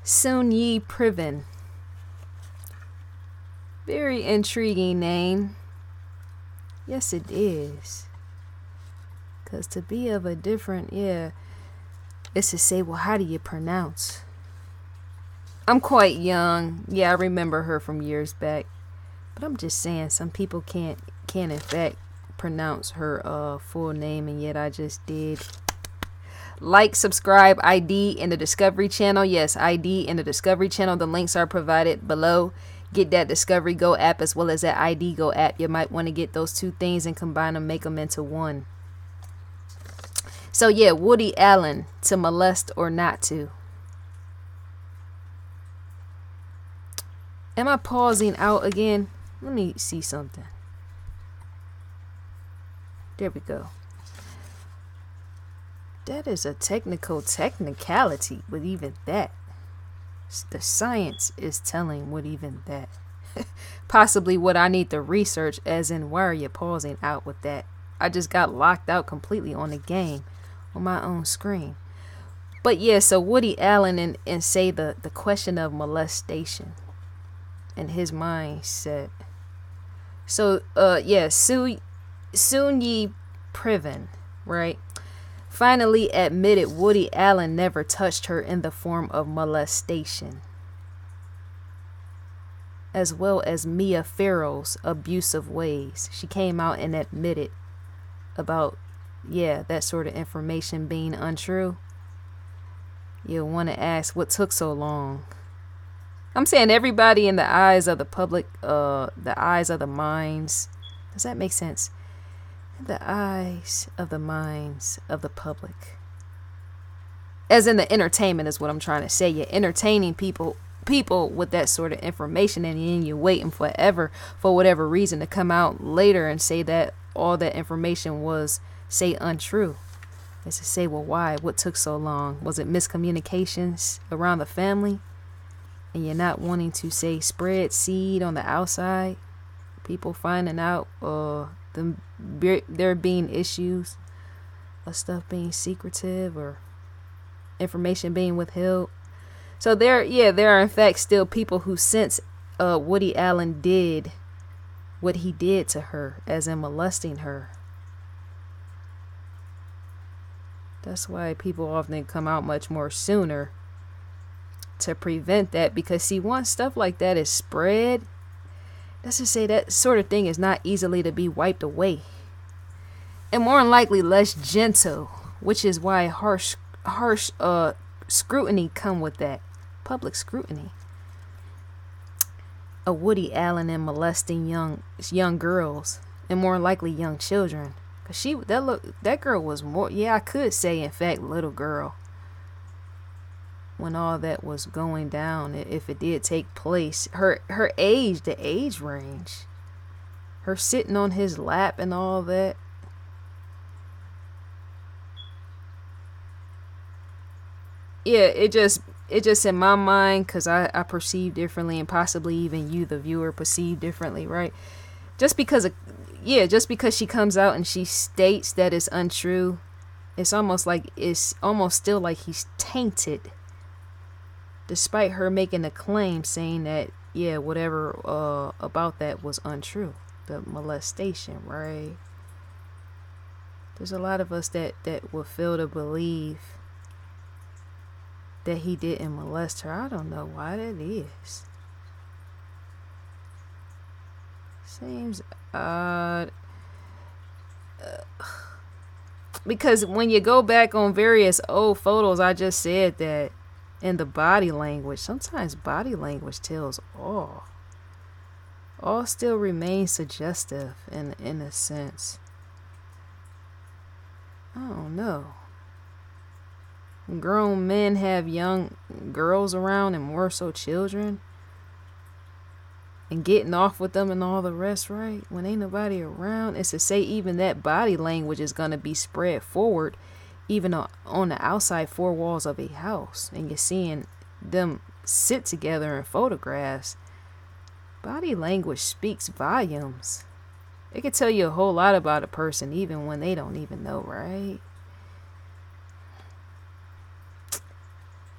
Soon Yi Priven. Very intriguing name. Yes, it is. Because to be of a different, it's to say, well, how do you pronounce? I'm quite young. Yeah, I remember her from years back. But I'm just saying, some people can't in fact pronounce her full name, and yet I just did. Like, subscribe, ID in the Discovery channel. Yes, ID in the Discovery channel. The links are provided below. Get that Discovery Go app as well as that ID Go app. You might want to get those two things and combine them, make them into one. So yeah, Woody Allen, to molest or not to. Am I pausing out again? Let me see something. There we go. That is a technicality with even that. The science is telling with even that. Possibly what I need to research, as in, why are you pausing out with that? I just got locked out completely on the game on my own screen. But yeah, so Woody Allen and say the question of molestation and his mindset. So Soon Yi Priven, right, finally admitted Woody Allen never touched her in the form of molestation, as well as Mia Farrow's abusive ways. She came out and admitted about, that sort of information being untrue. You'll want to ask, what took so long? I'm saying everybody in the eyes of the public, the eyes of the minds. Does that make sense? The eyes of the minds of the public. As in the entertainment is what I'm trying to say. You're entertaining people with that sort of information, and then you're waiting forever for whatever reason to come out later and say that all that information was, say, untrue. As to say, well, why? What took so long? Was it miscommunications around the family? And you're not wanting to, say, spread seed on the outside? People finding out there being issues of stuff being secretive or information being withheld. So there are in fact still people who since Woody Allen did what he did to her, as in molesting her. That's why people often come out much more sooner to prevent that, because see, once stuff like that is spread, let's just say that sort of thing is not easily to be wiped away, and more than likely less gentle, which is why harsh scrutiny come with that. Public scrutiny. A Woody Allen and molesting young girls, and more than likely young children, cause that girl was more, I could say in fact little girl, when all that was going down, if it did take place. Her age, the age range, her sitting on his lap and all that. It just in my mind, because I perceive differently, and possibly even you, the viewer, perceive differently, right? Just because she comes out and she states that it's untrue, it's almost still like he's tainted, despite her making a claim saying that whatever about that was untrue, the molestation, right? There's a lot of us that will fail to believe that he didn't molest her. I don't know why that is. Seems odd. Because when you go back on various old photos, I just said that in the body language, sometimes body language tells all. All still remains suggestive in a sense. I don't know. Grown men have young girls around, and more so children, and getting off with them and all the rest, right? When ain't nobody around, it's to say even that body language is going to be spread forward, even on the outside four walls of a house, and you're seeing them sit together in photographs. Body language speaks volumes. It can tell you a whole lot about a person even when they don't even know, right?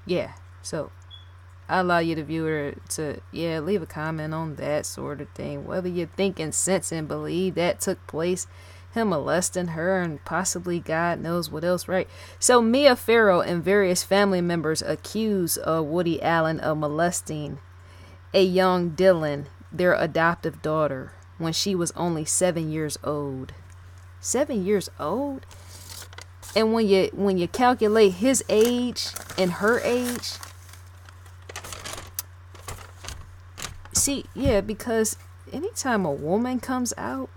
Yeah, so I allow you, the viewer, to leave a comment on that sort of thing. Whether you think in sense and believe that took place, him molesting her and possibly God knows what else, right? So Mia Farrow and various family members accuse Woody Allen of molesting a young Dylan, their adoptive daughter, when she was only 7 years old. 7 years old? And when you calculate his age and her age, see, yeah, because anytime a woman comes out,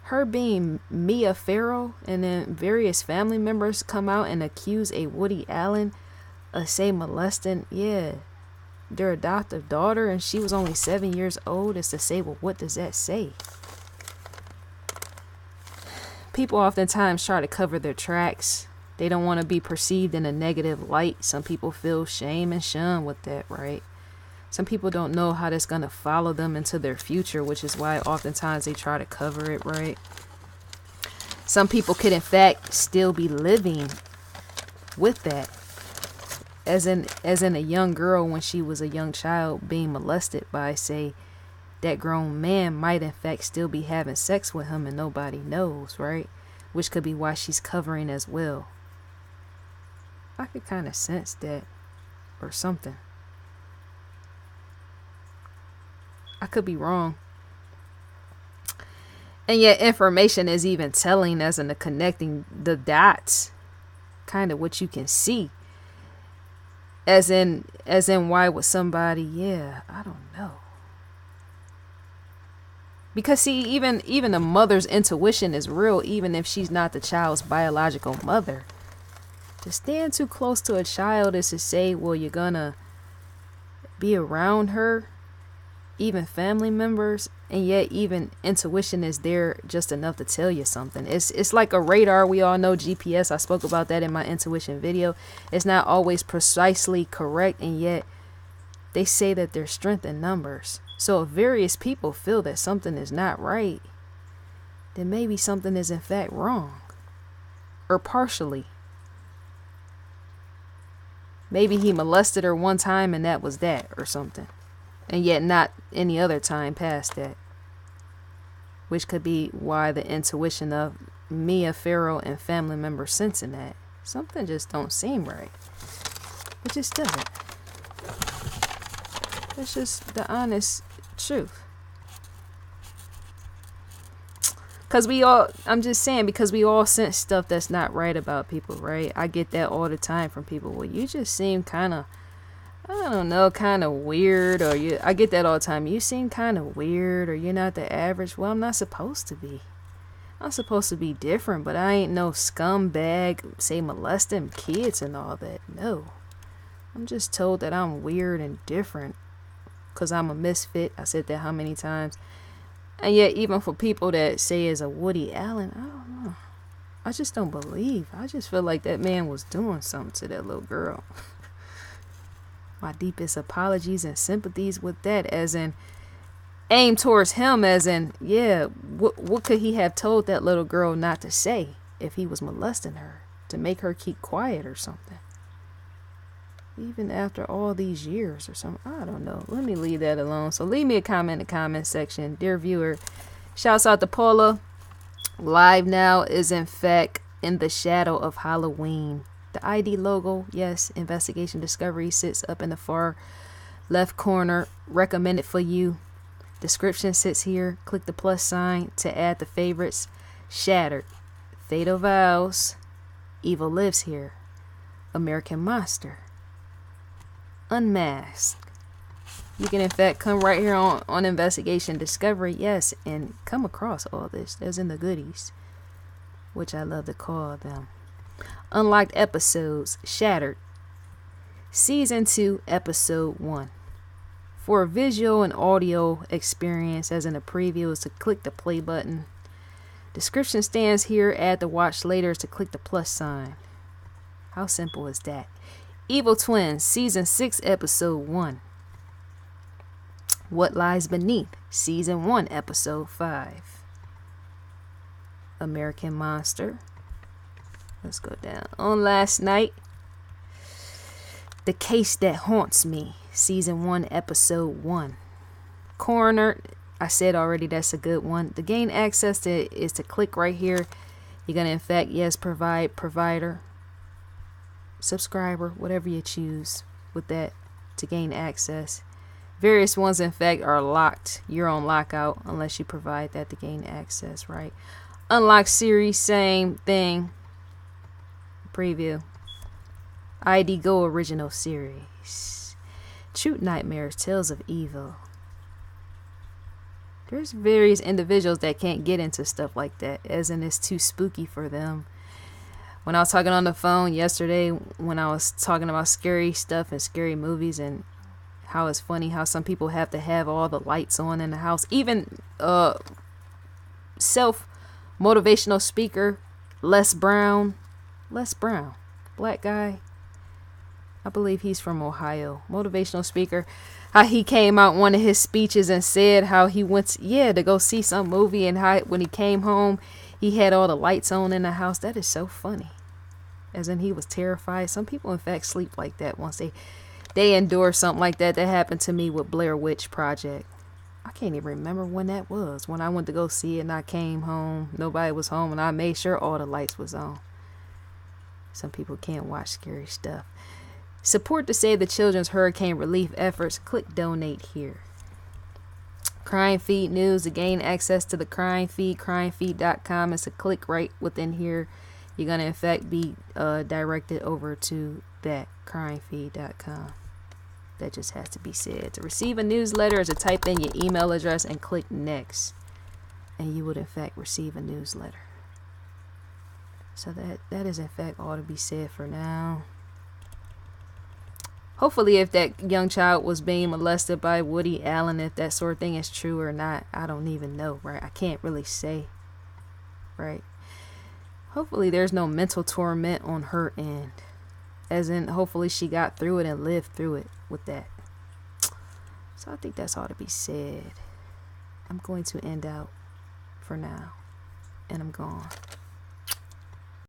her being Mia Farrow, and then various family members come out and accuse a Woody Allen of, say, molesting, their adoptive daughter, and she was only 7 years old, is to say, well, what does that say? People oftentimes try to cover their tracks. They don't want to be perceived in a negative light. Some people feel shame and shun with that, right? Some people don't know how that's going to follow them into their future, which is why oftentimes they try to cover it, right? Some people could, in fact, still be living with that. As in a young girl, when she was a young child, being molested by, say, that grown man might, in fact, still be having sex with him and nobody knows, right? Which could be why she's covering as well. I could kind of sense that, or something. I could be wrong. And yet information is even telling, as in the connecting the dots, kind of what you can see. As in why would somebody, I don't know. Because see, even the mother's intuition is real, even if she's not the child's biological mother. To stand too close to a child is to say, well, you're gonna be around her, even family members, and yet even intuition is there just enough to tell you something. It's like a radar. We all know GPS. I spoke about that in my intuition video. It's not always precisely correct, and yet they say that there's strength in numbers. So if various people feel that something is not right, then maybe something is in fact wrong, or partially. Maybe he molested her one time and that was that, or something. And yet not any other time past that. Which could be why the intuition of Mia Farrow and family members sensing that something just don't seem right. It just doesn't. That's just the honest truth. Because I'm just saying, because we all sense stuff that's not right about people, right? I get that all the time from people. Well, you just seem kind of, I don't know, kind of weird, or I get that all the time. You seem kind of weird, or you're not the average. Well, I'm not supposed to be. I'm supposed to be different, but I ain't no scumbag, say, molesting kids and all that. No. I'm just told that I'm weird and different because I'm a misfit. I said that how many times? And yet, even for people that say is a Woody Allen, I don't know. I just don't believe. I just feel like that man was doing something to that little girl. My deepest apologies and sympathies with that, as in aim towards him, as in, what could he have told that little girl not to say if he was molesting her, to make her keep quiet or something? Even after all these years or something, I don't know. Let me leave that alone. So leave me a comment in the comment section. Dear viewer, shouts out to Paula. Live now is in fact in the shadow of Halloween. The ID logo, yes, Investigation Discovery, sits up in the far left corner. Recommended for you. Description sits here. Click the plus sign to add the favorites. Shattered. Fatal Vows. Evil Lives Here. American Monster. Unmasked. You can in fact come right here on Investigation Discovery, yes, and come across all this. There's in the goodies, which I love to call them. Unlocked episodes. Shattered. Season 2, Episode 1. For a visual and audio experience, as in the preview, is to click the play button. Description stands here. Add the watch later to click the plus sign. How simple is that? Evil Twins, Season 6, Episode 1. What Lies Beneath, Season 1, Episode 5. American Monster. Let's go down. On last night, The Case That Haunts Me, Season 1, Episode 1. Coroner, I said already that's a good one. To gain access to is to click right here. You're going to, in fact, yes, provide provider, subscriber, whatever you choose with that to gain access. Various ones, in fact, are locked. You're on lockout unless you provide that to gain access, right? Unlock series, same thing. Preview. ID Go original series. True Nightmares, Tales of Evil. There's various individuals that can't get into stuff like that, as in it's too spooky for them. When I was talking on the phone yesterday, when I was talking about scary stuff and scary movies and how it's funny how some people have to have all the lights on in the house. Even self-motivational speaker, Les Brown, black guy. I believe he's from Ohio. Motivational speaker. How he came out in one of his speeches and said how he went to go see some movie, and how when he came home he had all the lights on in the house. That is so funny. As in he was terrified. Some people in fact sleep like that once they endure something like that. That happened to me with Blair Witch Project. I can't even remember when that was. When I went to go see it and I came home, nobody was home, and I made sure all the lights was on. Some people can't watch scary stuff. Support to Save the Children's hurricane relief efforts. Click donate here. Crime Feed News. To gain access to the Crime Feed, crimefeed.com. It's a click right within here. You're going to, in fact, be directed over to that, crimefeed.com. That just has to be said. To receive a newsletter is to type in your email address and click next. And you would, in fact, receive a newsletter. So that is, in fact, all to be said for now. Hopefully, if that young child was being molested by Woody Allen, if that sort of thing is true or not, I don't even know, right? I can't really say, right? Hopefully, there's no mental torment on her end. As in, hopefully, she got through it and lived through it with that. So I think that's all to be said. I'm going to end out for now. And I'm gone.